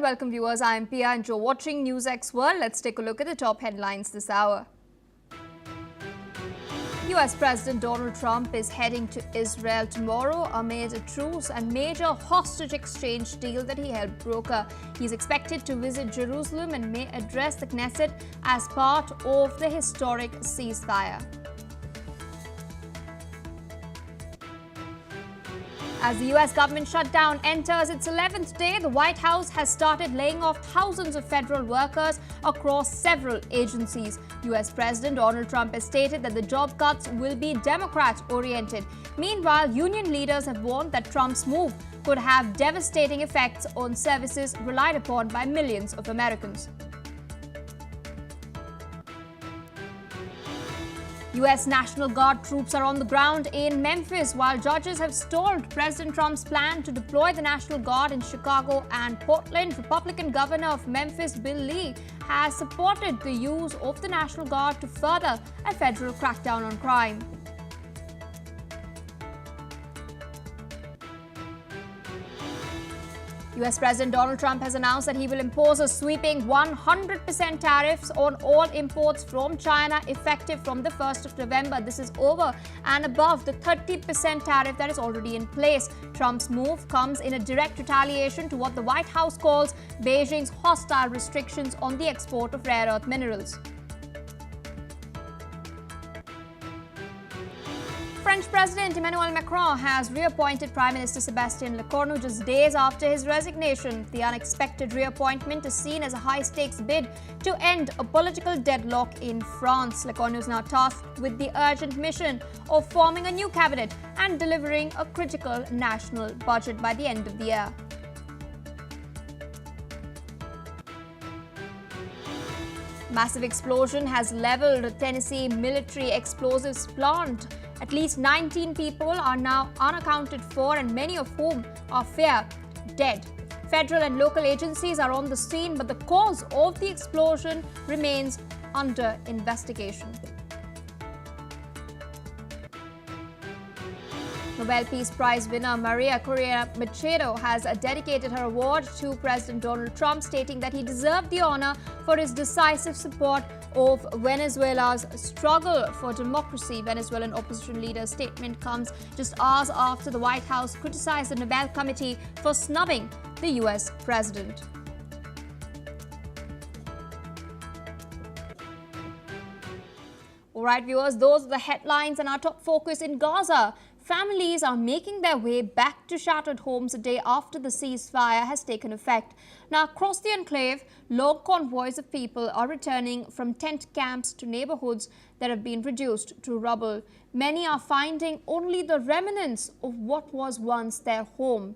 Welcome viewers, I am Pia and you're watching NewsX World. Let's take a look at the top headlines this hour. US President Donald Trump is heading to Israel tomorrow amid a truce and major hostage exchange deal that he helped broker. He is expected to visit Jerusalem and may address the Knesset as part of the historic ceasefire. As the US government shutdown enters its 11th day, the White House has started laying off thousands of federal workers across several agencies. US President Donald Trump has stated that the job cuts will be Democrat-oriented. Meanwhile, union leaders have warned that Trump's move could have devastating effects on services relied upon by millions of Americans. US National Guard troops are on the ground in Memphis while judges have stalled President Trump's plan to deploy the National Guard in Chicago and Portland. Republican Governor of Memphis, Bill Lee, has supported the use of the National Guard to further a federal crackdown on crime. US President Donald Trump has announced that he will impose a sweeping 100% tariffs on all imports from China effective from the 1st of November. This is over and above the 30% tariff that is already in place. Trump's move comes in a direct retaliation to what the White House calls Beijing's hostile restrictions on the export of rare earth minerals. French President Emmanuel Macron has reappointed Prime Minister Sébastien Lecornu just days after his resignation. The unexpected reappointment is seen as a high-stakes bid to end a political deadlock in France. Lecornu is now tasked with the urgent mission of forming a new cabinet and delivering a critical national budget by the end of the year. Massive explosion has leveled a Tennessee military explosives plant. At least 19 people are now unaccounted for and many of whom are feared dead. Federal and local agencies are on the scene, but the cause of the explosion remains under investigation. Nobel Peace Prize winner Maria Corina Machado has dedicated her award to President Donald Trump, stating that he deserved the honor for his decisive support of Venezuela's struggle for democracy. Venezuelan opposition leader's statement comes just hours after the White House criticized the Nobel Committee for snubbing the US president. All right, viewers, those are the headlines and our top focus in Gaza. Families are making their way back to shattered homes a day after the ceasefire has taken effect. Now, across the enclave, long convoys of people are returning from tent camps to neighborhoods that have been reduced to rubble. Many are finding only the remnants of what was once their home: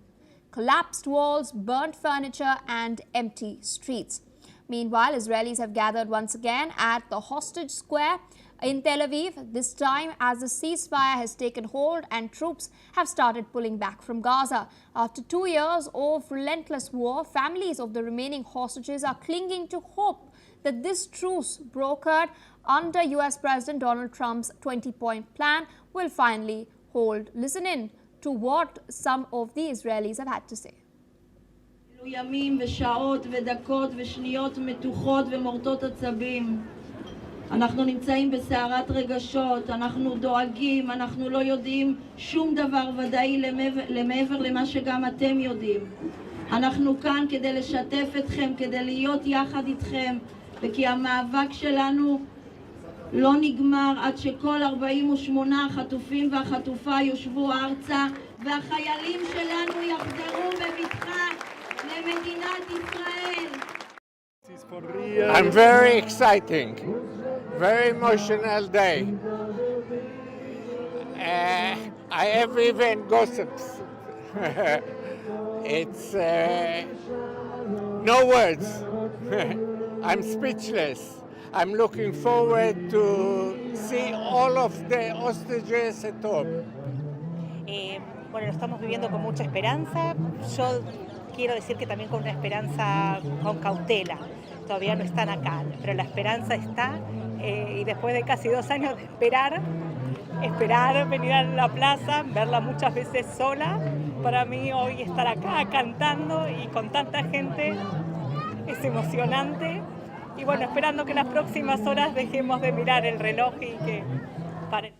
collapsed walls, burnt furniture, and empty streets. Meanwhile, Israelis have gathered once again at the hostage square in Tel Aviv, this time as the ceasefire has taken hold and troops have started pulling back from Gaza. After 2 years of relentless war, families of the remaining hostages are clinging to hope that this truce brokered under US President Donald Trump's 20-point plan will finally hold. Listen in to what some of the Israelis have had to say. ימים ושעות ודקות ושניות מתוחות ומורטות עצבים. אנחנו נמצאים בסערת רגשות, אנחנו דואגים, אנחנו לא יודעים שום דבר ודאי למעבר למה שגם אתם יודעים. אנחנו כאן כדי לשתף אתכם, כדי להיות יחד איתכם, וכי המאבק שלנו לא נגמר עד שכל 48 החטופים והחטופה יושבו ארצה והחיילים שלנו יחזרו בבטחה למדינת ישראל. I'm very exciting, very emotional day. I have even gossips. It's no words. I'm speechless. I'm looking forward to see all of the hostages at home. Bueno, lo estamos viviendo con mucha esperanza. Yo quiero decir que también con una esperanza con cautela. Todavía no están acá, pero la esperanza está y después de casi 2 años de esperar, venir a la plaza, verla muchas veces sola, para mí hoy estar acá cantando y con tanta gente es emocionante. Y bueno, esperando que en las próximas horas dejemos de mirar el reloj y que paren.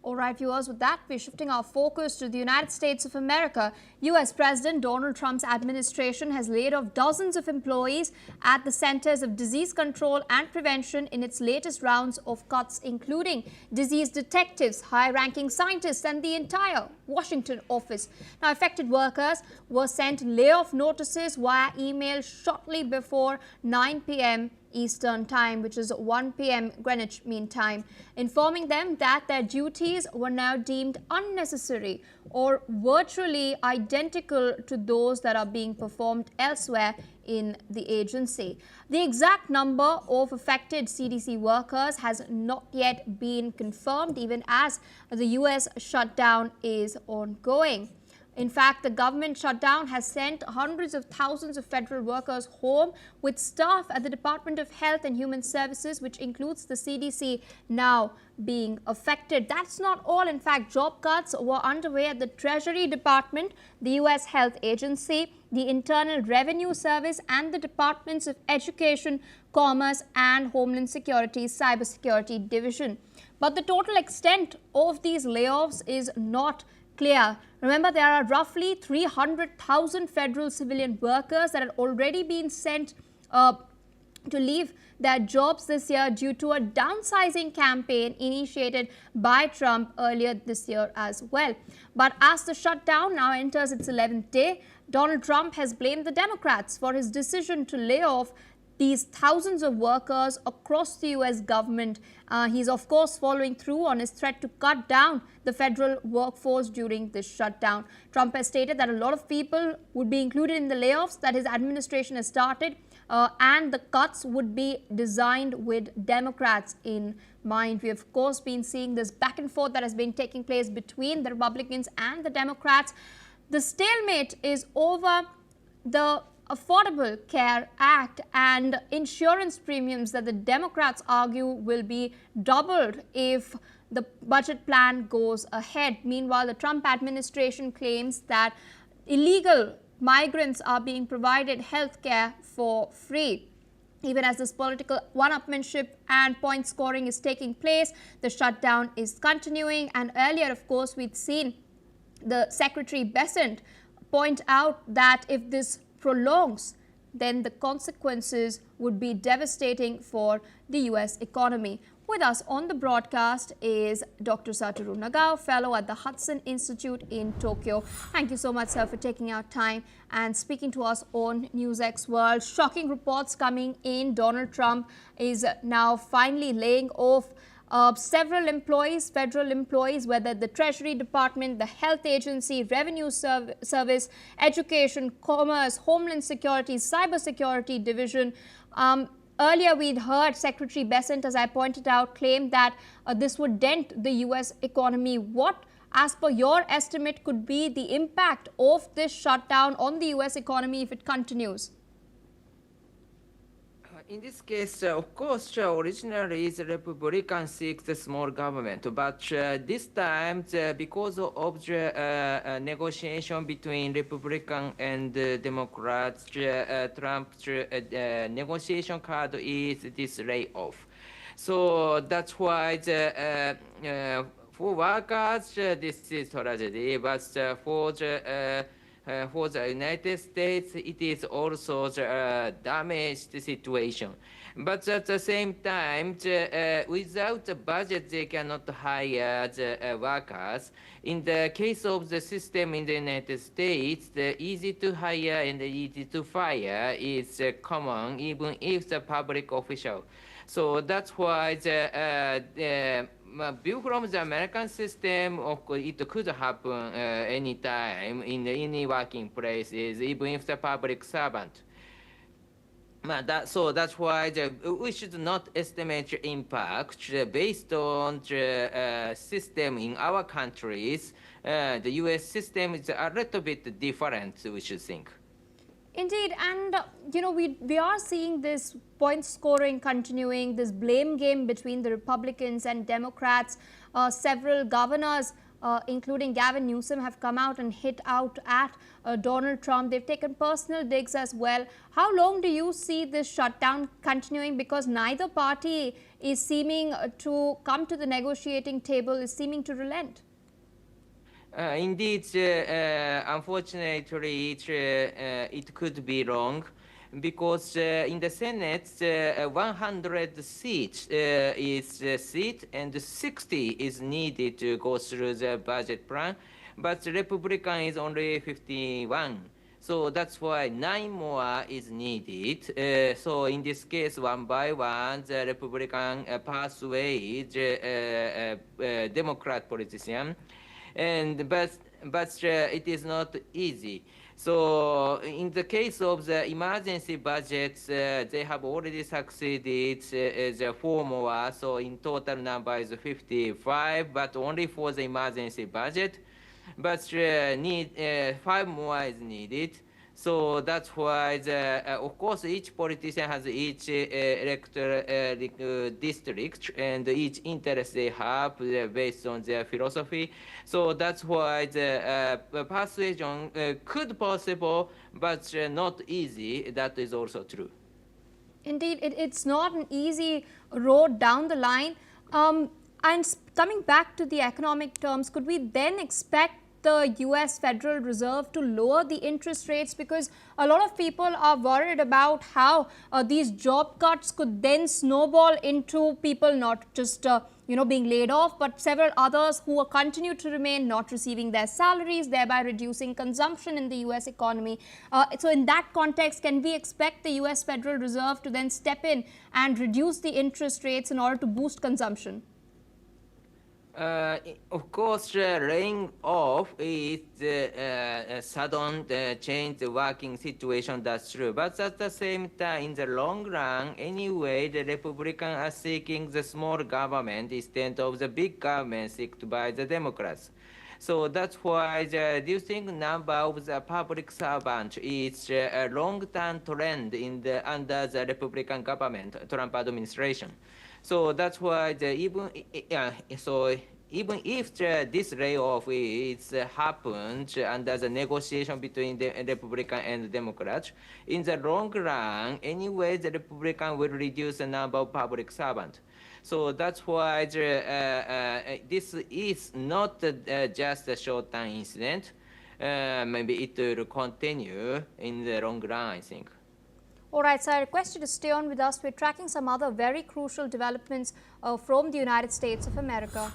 All right, viewers, with that, we're shifting our focus to the United States of America. U.S. President Donald Trump's administration has laid off dozens of employees at the Centers of Disease Control and Prevention in its latest rounds of cuts, including disease detectives, high-ranking scientists, and the entire Washington office. Now, affected workers were sent layoff notices via email shortly before 9 p.m. Eastern Time, which is 1 p.m. Greenwich Mean Time, informing them that their duties were now deemed unnecessary or virtually identical to those that are being performed elsewhere in the agency. The exact number of affected CDC workers has not yet been confirmed, even as the U.S. shutdown is ongoing. In fact, the government shutdown has sent hundreds of thousands of federal workers home, with staff at the Department of Health and Human Services, which includes the CDC, now being affected. That's not all. In fact, job cuts were underway at the Treasury Department, the U.S. Health Agency, the Internal Revenue Service, and the Departments of Education, Commerce, and Homeland Security's Cybersecurity Division. But the total extent of these layoffs is not clear. Remember, there are roughly 300,000 federal civilian workers that had already been sent to leave their jobs this year due to a downsizing campaign initiated by Trump earlier this year as well. But as the shutdown now enters its 11th day, Donald Trump has blamed the Democrats for his decision to lay off these thousands of workers across the U.S. government. He's, of course, following through on his threat to cut down the federal workforce during this shutdown. Trump has stated that a lot of people would be included in the layoffs that his administration has started, and the cuts would be designed with Democrats in mind. We have, of course, been seeing this back and forth that has been taking place between the Republicans and the Democrats. The stalemate is over the Affordable Care Act and insurance premiums that the Democrats argue will be doubled if the budget plan goes ahead. Meanwhile, the Trump administration claims that illegal migrants are being provided health care for free. Even as this political one-upmanship and point scoring is taking place, the shutdown is continuing. And earlier, of course, we'd seen the Secretary Besant point out that if this prolongs, then the consequences would be devastating for the U.S. economy. With us on the broadcast is Dr. Satoru Nagao, fellow at the Hudson Institute in Tokyo. Thank you so much, sir, for taking out time and speaking to us on NewsX World. Shocking reports coming in. Donald Trump is now finally laying off several employees, federal employees, whether the Treasury Department, the Health Agency, Revenue Service, Education, Commerce, Homeland Security, Cybersecurity Division. Earlier, we'd heard Secretary Besant, as I pointed out, claim that this would dent the U.S. economy. What, as per your estimate, could be the impact of this shutdown on the U.S. economy if it continues? In this case, of course, originally the Republican seeks the small government, but this time, because of the negotiation between Republican and Democrats, Trump's negotiation card is this layoff. So that's why for workers, this is tragedy, but for the United States, it is also the damaged situation. But at the same time, without the budget, they cannot hire the workers. In the case of the system in the United States, the easy to hire and the easy to fire is common, even if the public official. So that's why the view from the American system, of course, it could happen anytime in any working places, even if the public servant. So that's why we should not estimate the impact based on the system in our countries. The U.S. system is a little bit different, we should think. Indeed, and we are seeing this point scoring continuing, this blame game between the Republicans and Democrats. Several governors including Gavin Newsom, have come out and hit out at Donald Trump. They've taken personal digs as well. How long do you see this shutdown continuing? Because neither party is seeming to come to the negotiating table, is seeming to relent. Indeed, unfortunately, it could be wrong because in the Senate, 100 seats is seat and 60 is needed to go through the budget plan, but the Republican is only 51. So that's why 9 more is needed. So in this case, one by one, the Republican persuade Democrat politician. But it is not easy. So in the case of the emergency budgets, they have already succeeded the 4 more. So in total number is 55, but only for the emergency budget. But 5 more is needed. So that's why, of course, each politician has each electoral district and each interest they have based on their philosophy. So that's why the persuasion could possible, but not easy. That is also true. Indeed, it's not an easy road down the line. And coming back to the economic terms, could we then expect the US Federal Reserve to lower the interest rates? Because a lot of people are worried about how these job cuts could then snowball into people not just being laid off, but several others who will continue to remain not receiving their salaries, thereby reducing consumption in the US economy. So in that context, can we expect the US Federal Reserve to then step in and reduce the interest rates in order to boost consumption? Of course, laying off is a sudden change the working situation, that's true. But at the same time, in the long run, anyway, the Republicans are seeking the small government instead of the big government seeked by the Democrats. So that's why the reducing number of the public servants is a long-term trend under the Republican government, Trump administration. So that's why even if this layoff is happened under the negotiation between the Republican and the Democrats, in the long run, anyway, the Republican will reduce the number of public servants. So that's why this is not just a short-term incident. Maybe it will continue in the long run, I think. All right, so I request you to stay on with us. We're tracking some other very crucial developments from the United States of America.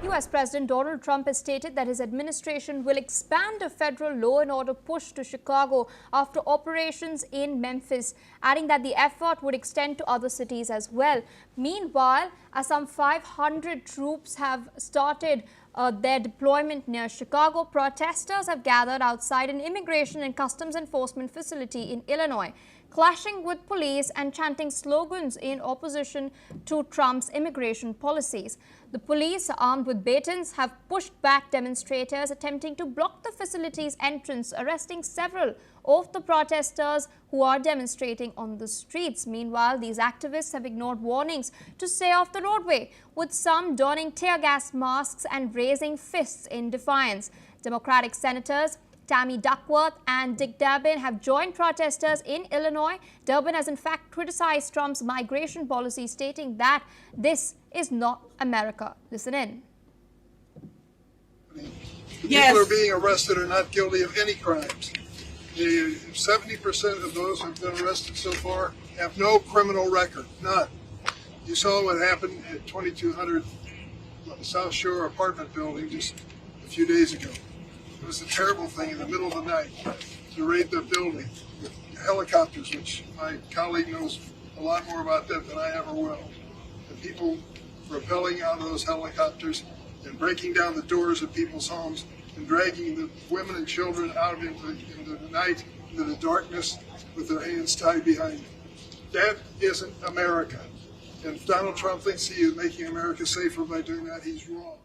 US President Donald Trump has stated that his administration will expand a federal law and order push to Chicago after operations in Memphis, adding that the effort would extend to other cities as well. Meanwhile, as some 500 troops have started their deployment near Chicago, protesters have gathered outside an immigration and customs enforcement facility in Illinois, clashing with police and chanting slogans in opposition to Trump's immigration policies. The police, armed with batons, have pushed back demonstrators attempting to block the facility's entrance, arresting several of the protesters who are demonstrating on the streets. Meanwhile, these activists have ignored warnings to stay off the roadway, with some donning tear gas masks and raising fists in defiance. Democratic senators Tammy Duckworth and Dick Durbin have joined protesters in Illinois. Durbin has in fact criticized Trump's migration policy, stating that this is not America. Listen in. Yes. People are being arrested are not guilty of any crimes. 70% of those who have been arrested so far have no criminal record, none. You saw what happened at 2200 South Shore apartment building just a few days ago. It was a terrible thing in the middle of the night to raid the building with helicopters, which my colleague knows a lot more about that than I ever will. And people rappelling out of those helicopters and breaking down the doors of people's homes and dragging the women and children out into the night, into the darkness, with their hands tied behind them. That isn't America. And if Donald Trump thinks he is making America safer by doing that, he's wrong.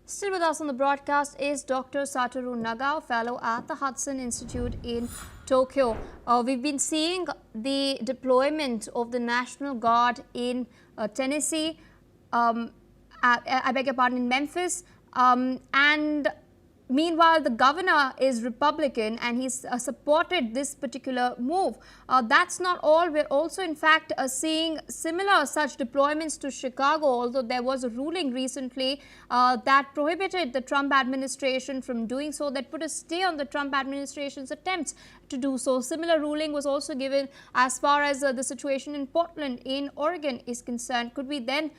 Still with us on the broadcast is Dr. Satoru Nagao, fellow at the Hudson Institute in Tokyo. We've been seeing the deployment of the National Guard in Tennessee, I beg your pardon, in Memphis. And meanwhile, the governor is Republican and he's supported this particular move. That's not all. We're also, in fact, seeing similar such deployments to Chicago, although there was a ruling recently that prohibited the Trump administration from doing so, that put a stay on the Trump administration's attempts to do so. Similar ruling was also given as far as the situation in Portland in Oregon is concerned. Could we then,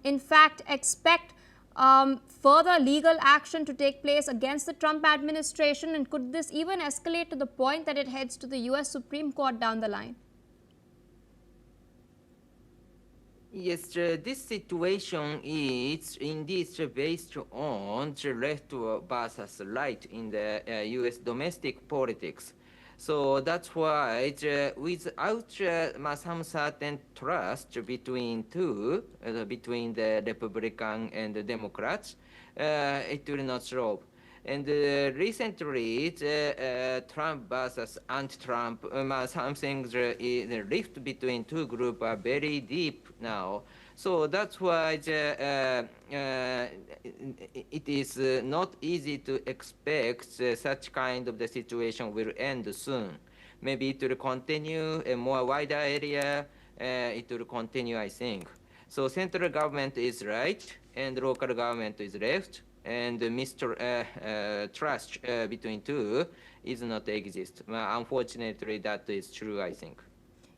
in fact, expect further legal action to take place against the Trump administration, and could this even escalate to the point that it heads to the US Supreme Court down the line? Yes, this situation is indeed based on the left versus right in the US domestic politics. So that's why without some certain trust between between the Republican and the Democrats, it will not solve. And recently, Trump versus anti-Trump, something the rift between two groups are very deep now. So that's why it is not easy to expect such kind of the situation will end soon. Maybe it will continue a more wider area. It will continue, I think. So central government is right and local government is left, and trust between two is not exist. Unfortunately, that is true, I think.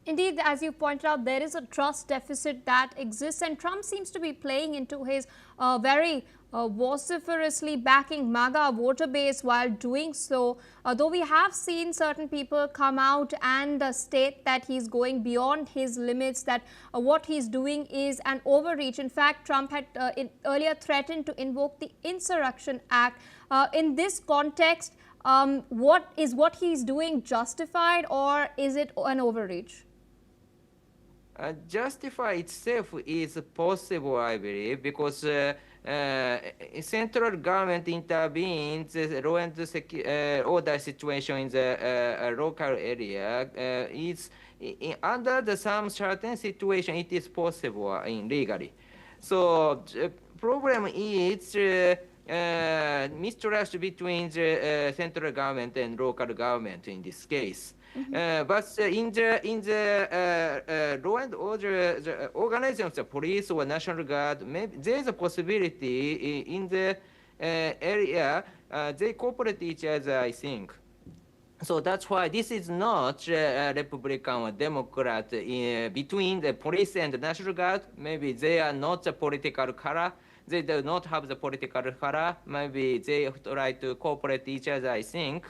Indeed, as you pointed out, there is a trust deficit that exists, and Trump seems to be playing into his very vociferously backing MAGA voter base while doing so. Though we have seen certain people come out and state that he's going beyond his limits, that what he's doing is an overreach. In fact, Trump had earlier threatened to invoke the Insurrection Act. In this context, what he's doing justified, or is it an overreach? Justify itself is possible, I believe, because central government intervenes the law and order situation in the local area is under some certain situation. It is possible in legally. So the problem is mistrust between the central government and local government in this case. But in the law and order, the organization of the police or National Guard, maybe there is a possibility in the area they cooperate each other, I think. So that's why this is not Republican or Democrat between the police and the National Guard. Maybe they are not the political color. They do not have the political color. Maybe they try to cooperate each other, I think.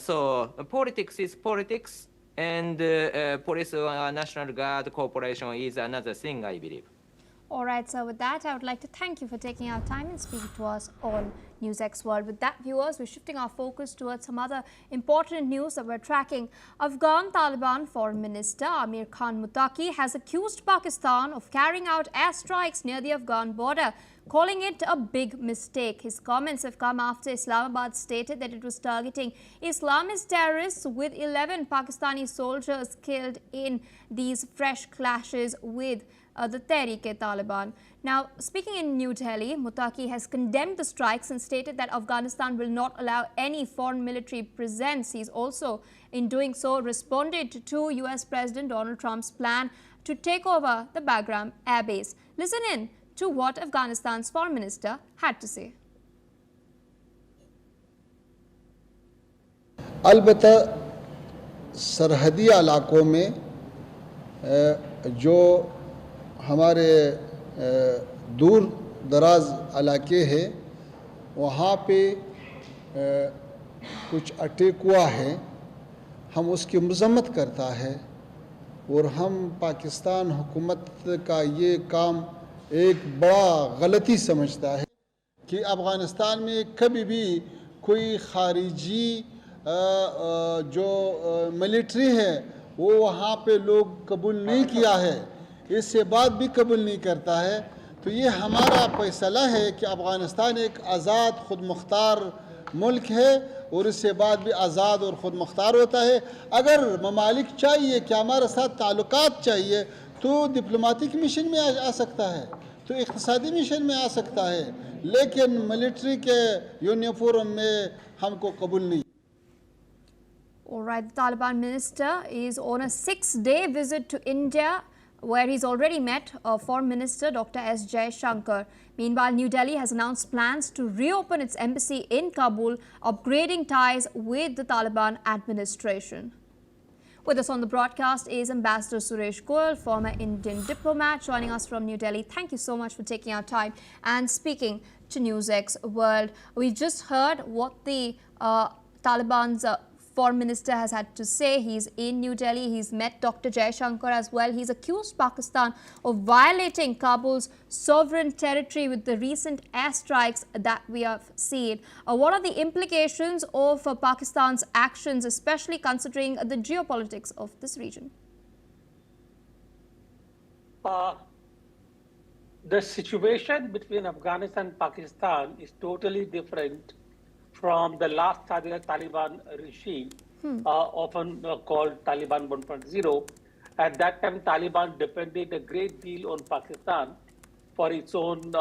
So politics is politics, and police or National Guard cooperation is another thing, I believe. All right, so with that, I would like to thank you for taking our time and speaking to us on NewsX World. With that, viewers, we're shifting our focus towards some other important news that we're tracking. Afghan Taliban Foreign Minister Amir Khan Muttaqi has accused Pakistan of carrying out airstrikes near the Afghan border, calling it a big mistake. His comments have come after Islamabad stated that it was targeting Islamist terrorists, with 11 Pakistani soldiers killed in these fresh clashes with the Tehreek-e-Taliban. Now, speaking in New Delhi, Muttaqi has condemned the strikes and stated that Afghanistan will not allow any foreign military presence. He's also, in doing so, responded to US President Donald Trump's plan to take over the Bagram Air Base. Listen in to what Afghanistan's foreign minister had to say. अलबत्ता सरहदी इलाकों में जो हमारे दूर दराज इलाके हैं वहाँ पे कुछ अटैक हुआ है, हम उसकी मज़म्मत करता है और हम पाकिस्तान हुकूमत का ये काम एक बड़ा गलती समझता है कि अफ़गानिस्तान में कभी भी कोई ख़ारिजी जो मिलिट्री है वो वहाँ पे लोग कबूल नहीं किया है, इससे बात भी कबूल नहीं करता है। तो ये हमारा फैसला है कि अफ़गानिस्तान एक आज़ाद ख़ुद मुख्तार मुल्क है और इससे बाद भी आज़ाद और ख़ुद मुख्तार होता है। अगर ममालिक चाहिए कि हमारे साथ ताल्लुकात चाहिए तो डिप्लोमेटिक मिशन में आ सकता है, तो इक़्तिसादी मिशन में आ सकता है, लेकिन मिलिट्री के यूनिफॉर्म में हमको कबूल नहीं। All right, the Taliban minister is on a 6-day visit to India, where he's already met Foreign Minister Dr. S. Jaishankar. Meanwhile, New Delhi has announced plans to reopen its embassy in Kabul, upgrading ties with the Taliban administration. With us on the broadcast is Ambassador Suresh Goyal, former Indian diplomat, joining us from New Delhi. Thank you so much for taking our time and speaking to NewsX World. We just heard what the Taliban's Foreign Minister has had to say. He's in New Delhi. He's met Dr. Jaishankar as well. He's accused Pakistan of violating Kabul's sovereign territory with the recent airstrikes that we have seen. What are the implications of Pakistan's actions, especially considering the geopolitics of this region? The situation between Afghanistan and Pakistan is totally different from the last Taliban regime, often called Taliban 1.0. At that time, Taliban depended a great deal on Pakistan for its own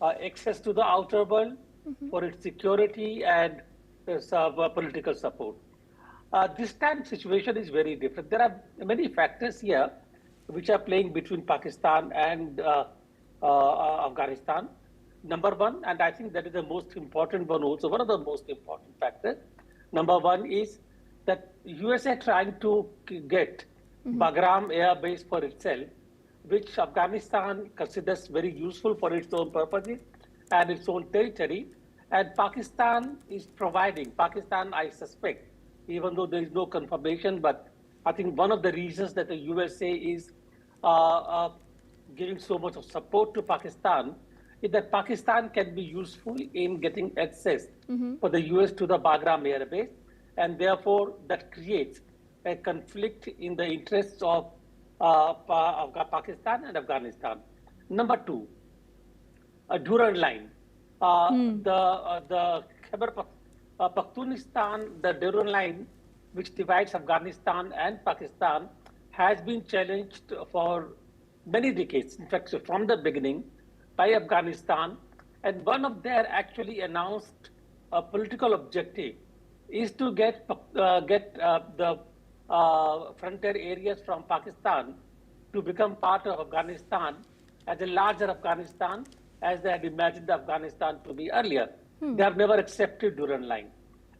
access to the outer world, for its security and political support. This time situation is very different. There are many factors here which are playing between Pakistan and Afghanistan. Number one, and I think that is the most important one also, one of the most important factors. Number one is that USA trying to get Bagram air base for itself, which Afghanistan considers very useful for its own purposes and its own territory. And Pakistan is providing, I suspect, even though there is no confirmation, but I think one of the reasons that the USA is giving so much of support to Pakistan is that Pakistan can be useful in getting access for the US to the Bagram air base, and therefore that creates a conflict in the interests of Pakistan and Afghanistan. Number two, a Durand line. The Khyber Pakhtunistan, the Durand line, which divides Afghanistan and Pakistan, has been challenged for many decades. In fact, from the beginning, by Afghanistan, and one of their actually announced political objective is to get the frontier areas from Pakistan to become part of Afghanistan as a larger Afghanistan as they had imagined Afghanistan to be earlier. They have never accepted Durand line.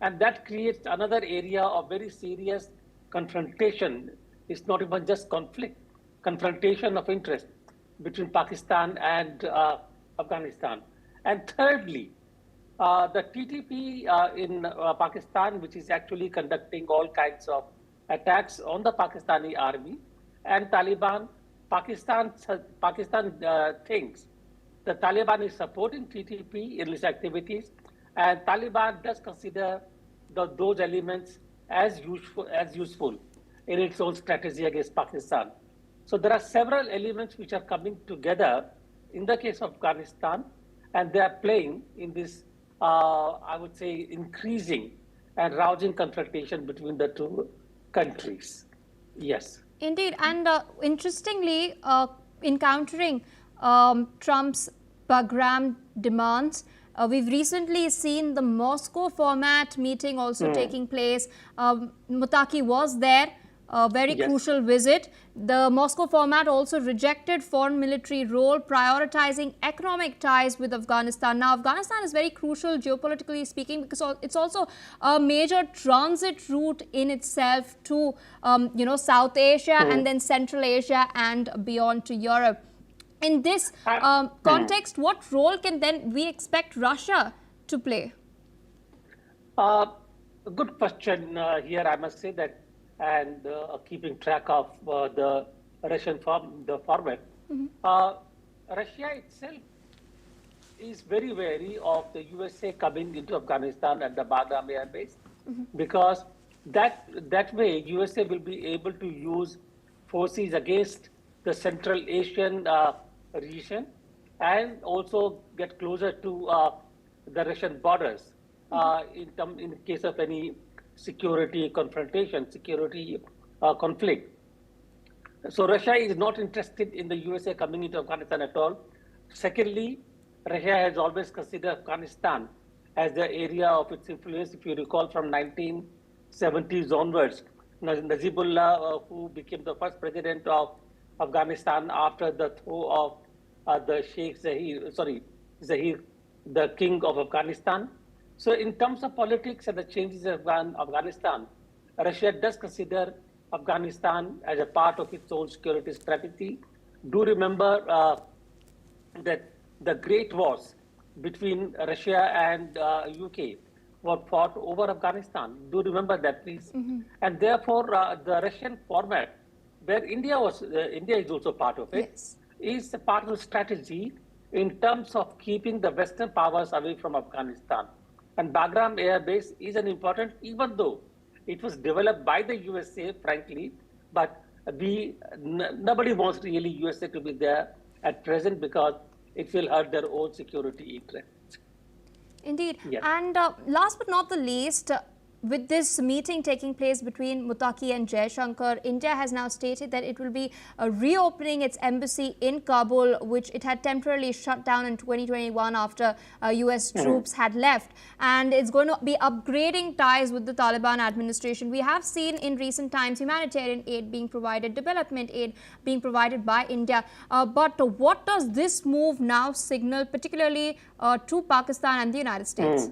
And that creates another area of very serious confrontation. It's not even just conflict, confrontation of interest between Pakistan and Afghanistan. And thirdly, the TTP in Pakistan, which is actually conducting all kinds of attacks on the Pakistani army and Taliban. Pakistan thinks the Taliban is supporting TTP in its activities, and Taliban does consider those elements as useful in its own strategy against Pakistan. So there are several elements which are coming together in the case of Afghanistan, and they are playing in this, I would say, increasing and rousing confrontation between the two countries. Yes. Indeed, and interestingly, encountering Trump's Bagram demands, we've recently seen the Moscow format meeting also taking place. Mutaki was there. A very crucial visit. The Moscow format also rejected foreign military role, prioritizing economic ties with Afghanistan. Now, Afghanistan is very crucial geopolitically speaking because it's also a major transit route in itself to, South Asia and then Central Asia and beyond to Europe. In this context, what role can then we expect Russia to play? A good question here, I must say that. And keeping track of the Russian format. Russia itself is very wary of the USA coming into Afghanistan at the Bagram air base, because that way USA will be able to use forces against the Central Asian region and also get closer to the Russian borders in case of any security confrontation, security conflict. So Russia is not interested in the USA coming into Afghanistan at all. Secondly, Russia has always considered Afghanistan as the area of its influence. If you recall, from 1970s onwards, Nazibullah, who became the first president of Afghanistan after the thaw of the Zahir, the king of Afghanistan. So in terms of politics and the changes in Afghanistan, Russia does consider Afghanistan as a part of its own security strategy. Do remember that the Great Wars between Russia and UK were fought over Afghanistan. Do remember that, please? And therefore, the Russian format, where India is also part of it, Yes. is a part of the strategy in terms of keeping the Western powers away from Afghanistan. And Bagram Air Base is an important, even though it was developed by the USA, frankly, but nobody wants really USA to be there at present because it will hurt their own security interests. Indeed. Yes. And last but not the least, with this meeting taking place between Muttaqi and Jaishankar, India has now stated that it will be reopening its embassy in Kabul, which it had temporarily shut down in 2021 after US troops had left. And it's going to be upgrading ties with the Taliban administration. We have seen in recent times humanitarian aid being provided, development aid being provided by India. But what does this move now signal, particularly to Pakistan and the United States?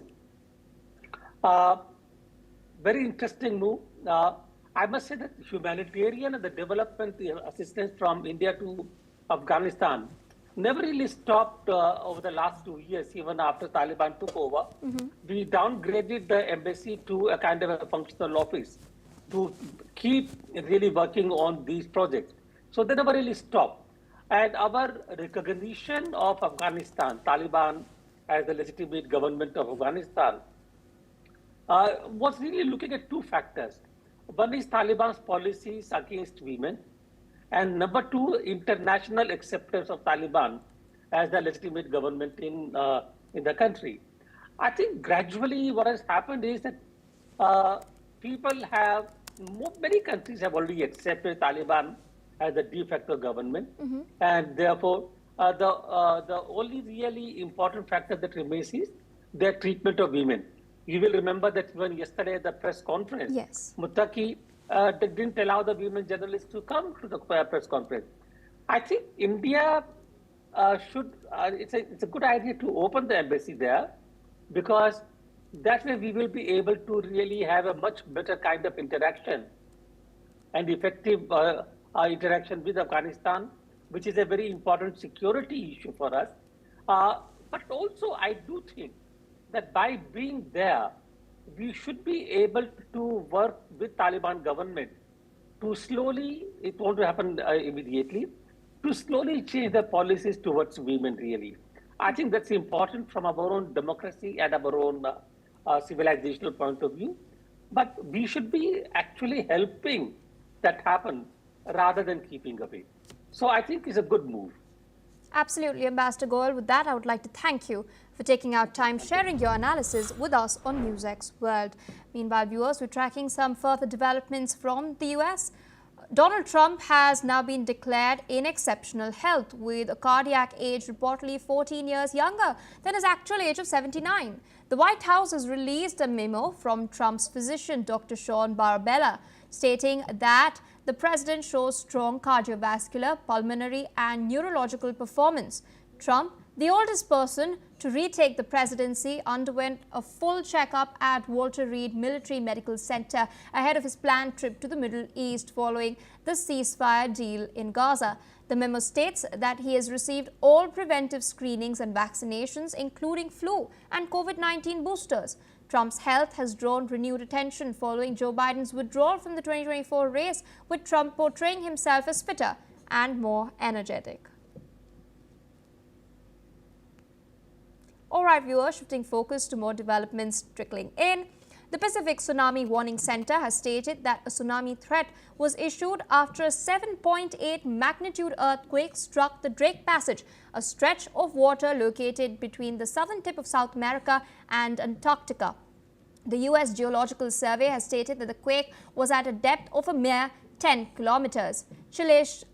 Very interesting move. I must say that humanitarian and the development assistance from India to Afghanistan never really stopped over the last 2 years, even after Taliban took over. We downgraded the embassy to a kind of a functional office to keep really working on these projects. So they never really stopped. And our recognition of Afghanistan, Taliban as the legitimate government of Afghanistan, was really looking at two factors. One is Taliban's policies against women, and number two, international acceptance of Taliban as the legitimate government in the country. I think gradually what has happened is that many countries have already accepted Taliban as the de facto government, and therefore the only really important factor that remains is their treatment of women. You will remember that even yesterday at the press conference, Yes. Muttaqi didn't allow the women journalists to come to the press conference. I think India it's a good idea to open the embassy there, because that way we will be able to really have a much better kind of interaction and effective interaction with Afghanistan, which is a very important security issue for us. But also I do think that by being there, we should be able to work with Taliban government to slowly, it won't happen immediately, to slowly change the policies towards women really. I think that's important from our own democracy and our own civilizational point of view. But we should be actually helping that happen rather than keeping away. So I think it's a good move. Absolutely, Ambassador Goel. With that, I would like to thank you for taking out time sharing your analysis with us on NewsX World. Meanwhile, viewers, we're tracking some further developments from the US. Donald Trump has now been declared in exceptional health, with a cardiac age reportedly 14 years younger than his actual age of 79. The White House has released a memo from Trump's physician, Dr. Sean Barbella, stating that the president shows strong cardiovascular, pulmonary and neurological performance. Trump, the oldest person to retake the presidency, underwent a full checkup at Walter Reed Military Medical Center ahead of his planned trip to the Middle East following the ceasefire deal in Gaza. The memo states that he has received all preventive screenings and vaccinations, including flu and COVID-19 boosters. Trump's health has drawn renewed attention following Joe Biden's withdrawal from the 2024 race, with Trump portraying himself as fitter and more energetic. All right, viewers, shifting focus to more developments trickling in. The Pacific Tsunami Warning Center has stated that a tsunami threat was issued after a 7.8 magnitude earthquake struck the Drake Passage, a stretch of water located between the southern tip of South America and Antarctica. The U.S. Geological Survey has stated that the quake was at a depth of a mere 10 kilometers. Chile's